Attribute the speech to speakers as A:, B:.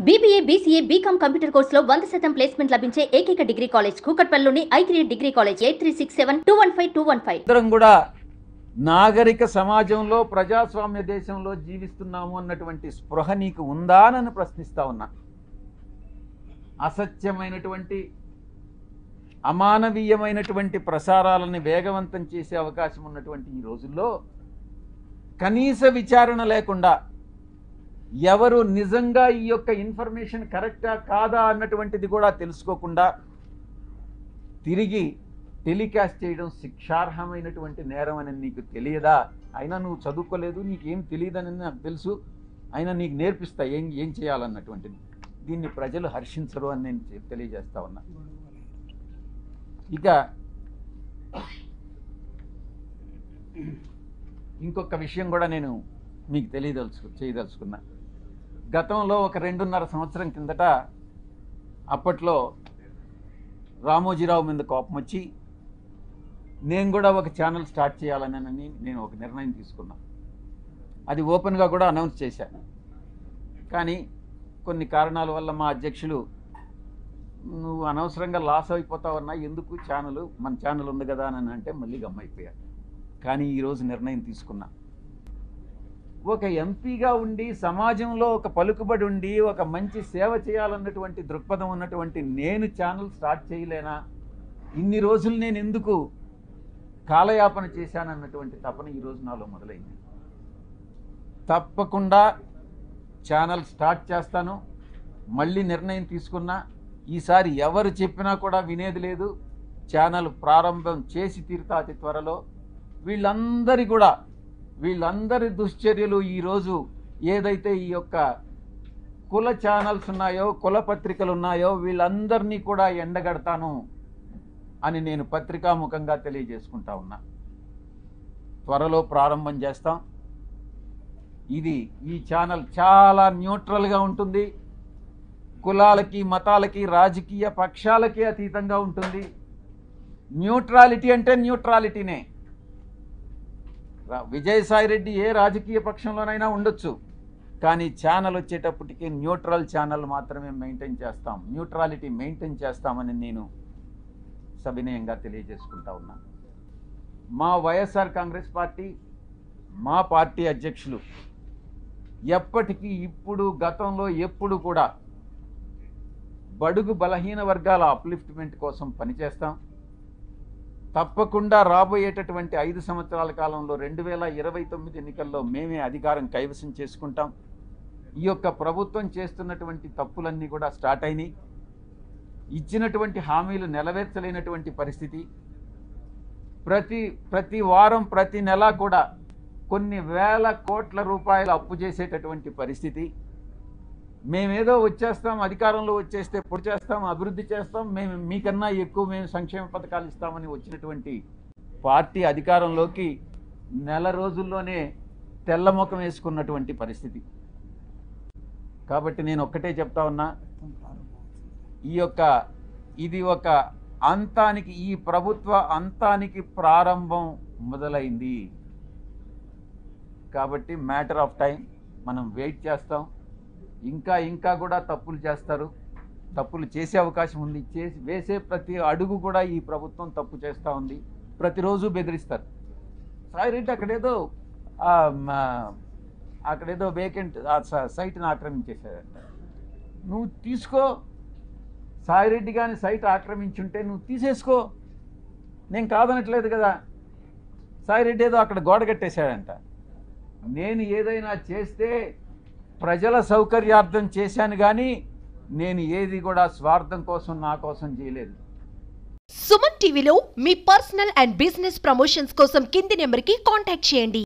A: BBA, BCA, BCom computer కోర్సులో 100% placement లభించే ఏకైక డిగ్రీ కాలేజ్ కూకట్పల్లిలోని I3 డిగ్రీ కాలేజ్ 8367215215.
B: అందరం కూడా నాగరిక సమాజంలో ప్రజాస్వామ్య దేశంలో జీవిస్తున్నాము అన్నటువంటి స్పృహ నీకు ఉందా అని ప్రశ్నిస్తా ఉన్నా. అసత్యమైనటువంటి అమానవీయమైనటువంటి ప్రసారాలను వేగవంతం చేసే అవకాశం ఉన్నటువంటి ఈ రోజుల్లో కనీస విచారణ లేకుండా ఎవరు నిజంగా ఈ యొక్క ఇన్ఫర్మేషన్ కరెక్టా కాదా అన్నటువంటిది కూడా తెలుసుకోకుండా తిరిగి టెలికాస్ట్ చేయడం శిక్షార్హమైనటువంటి నేరం అని నీకు తెలియదా? అయినా నువ్వు చదువుకోలేదు, నీకేం తెలియదని నాకు తెలుసు, అయినా నీకు నేర్పిస్తా ఏం చేయాలన్నటువంటిది. దీన్ని ప్రజలు హర్షించరు అని నేను తెలియజేస్తా ఉన్నా. ఇక ఇంకొక విషయం కూడా నేను మీకు చేయదలుచుకున్నా. గతంలో ఒక 2.5 సంవత్సరం కిందట అప్పట్లో రామోజీరావు మీద కోపం వచ్చి నేను కూడా ఒక ఛానల్ స్టార్ట్ చేయాలని నేను ఒక నిర్ణయం తీసుకున్నా. అది ఓపెన్గా కూడా అనౌన్స్ చేశాను. కానీ కొన్ని కారణాల వల్ల మా అధ్యక్షులు నువ్వు అనవసరంగా లాస్ అయిపోతావన్నా, ఎందుకు మన ఛానల్ ఉంది కదా అని అంటే మళ్ళీ గమ్మైపోయాడు. కానీ ఈరోజు నిర్ణయం తీసుకున్నా. ఒక ఎంపీగా ఉండి సమాజంలో ఒక పలుకుబడి ఉండి ఒక మంచి సేవ చేయాలన్నటువంటి దృక్పథం ఉన్నటువంటి నేను ఛానల్ స్టార్ట్ చేయలేనా? ఇన్ని రోజులు నేను ఎందుకు కాలయాపన చేశానన్నటువంటి తపన ఈరోజు నాలో మొదలైంది. తప్పకుండా ఛానల్ స్టార్ట్ చేస్తాను. మళ్ళీ నిర్ణయం తీసుకున్నా. ఈసారి ఎవరు చెప్పినా కూడా వినేది లేదు. ఛానల్ ప్రారంభం చేసి తీరుతా అతి త్వరలో. వీళ్ళందరి దుశ్చర్యలు ఈరోజు ఏదైతే ఈ యొక్క కుల ఛానల్స్ ఉన్నాయో, కుల పత్రికలు ఉన్నాయో, వీళ్ళందరినీ కూడా ఎండగడతాను అని నేను పత్రికాముఖంగా తెలియజేసుకుంటా ఉన్నా. త్వరలో ప్రారంభం చేస్తాం. ఈ ఛానల్ చాలా న్యూట్రల్గా ఉంటుంది. కులాలకి, మతాలకి, రాజకీయ పక్షాలకి అతీతంగా ఉంటుంది. న్యూట్రాలిటీ అంటే న్యూట్రాలిటీనే. విజయసాయిరెడ్డి ఏ రాజకీయ పక్షంలోనైనా ఉండొచ్చు, కానీ ఛానల్ వచ్చేటప్పటికి న్యూట్రల్ ఛానల్ మాత్రమే మెయింటైన్ చేస్తాం, న్యూట్రాలిటీ మెయింటైన్ చేస్తామని నేను సవినయంగా తెలియజేసుకుంటా ఉన్నా. మా వైఎస్ఆర్ కాంగ్రెస్ పార్టీ, మా పార్టీ అధ్యక్షులు ఎప్పటికీ ఇప్పుడు గతంలో ఎప్పుడు కూడా బడుగు బలహీన వర్గాల అప్లిఫ్ట్మెంట్ కోసం పనిచేస్తాం. తప్పకుండా రాబోయేటటువంటి 5 సంవత్సరాల కాలంలో 2029 ఎన్నికల్లో మేమే అధికారం కైవసం చేసుకుంటాం. ఈ యొక్క ప్రభుత్వం చేస్తున్నటువంటి తప్పులన్నీ కూడా స్టార్ట్ అయినాయి. ఇచ్చినటువంటి హామీలు నెరవేర్చలేనటువంటి పరిస్థితి. ప్రతి వారం, ప్రతి నెల కూడా కొన్ని వేల కోట్ల రూపాయలు అప్పు చేసేటటువంటి పరిస్థితి. మేమేదో వచ్చేస్తాం, అధికారంలో వచ్చేస్తే పొడి చేస్తాం, అభివృద్ధి చేస్తాం, మేము మీకన్నా ఎక్కువ మేము సంక్షేమ పథకాలు ఇస్తామని వచ్చినటువంటి పార్టీ అధికారంలోకి నెల రోజుల్లోనే తెల్లముఖం వేసుకున్నటువంటి పరిస్థితి. కాబట్టి నేను ఒక్కటే చెప్తా ఉన్నా, ఇది ఒక అంతానికి, ఈ ప్రభుత్వ అంతానికి ప్రారంభం మొదలైంది. కాబట్టి మ్యాటర్ ఆఫ్ టైం. మనం వెయిట్ చేస్తాం. ఇంకా కూడా తప్పులు చేస్తారు, తప్పులు చేసే అవకాశం ఉంది. వేసే ప్రతి అడుగు కూడా ఈ ప్రభుత్వం తప్పు చేస్తూ ఉంది. ప్రతిరోజు బెదిరిస్తారు. సాయిరెడ్డి అక్కడేదో వేకెంట్ సైట్ని ఆక్రమించేశారంట. నువ్వు తీసుకో. సాయిరెడ్డి కానీ సైట్ ఆక్రమించుంటే నువ్వు తీసేసుకో, నేను కాదనట్లేదు కదా. సాయిరెడ్డి ఏదో అక్కడ గోడ కట్టేశాడంట. నేను ఏదైనా చేస్తే ప్రజల సౌకర్యార్థం చేశాను, కానీ నేను ఏది కూడా స్వార్థం కోసం, నా కోసం చేయలేదు.
C: సుమన్ టీవీలో మీ పర్సనల్ అండ్ బిజినెస్ ప్రమోషన్స్ కోసం కింది నెంబర్కి కాంటాక్ట్ చేయండి.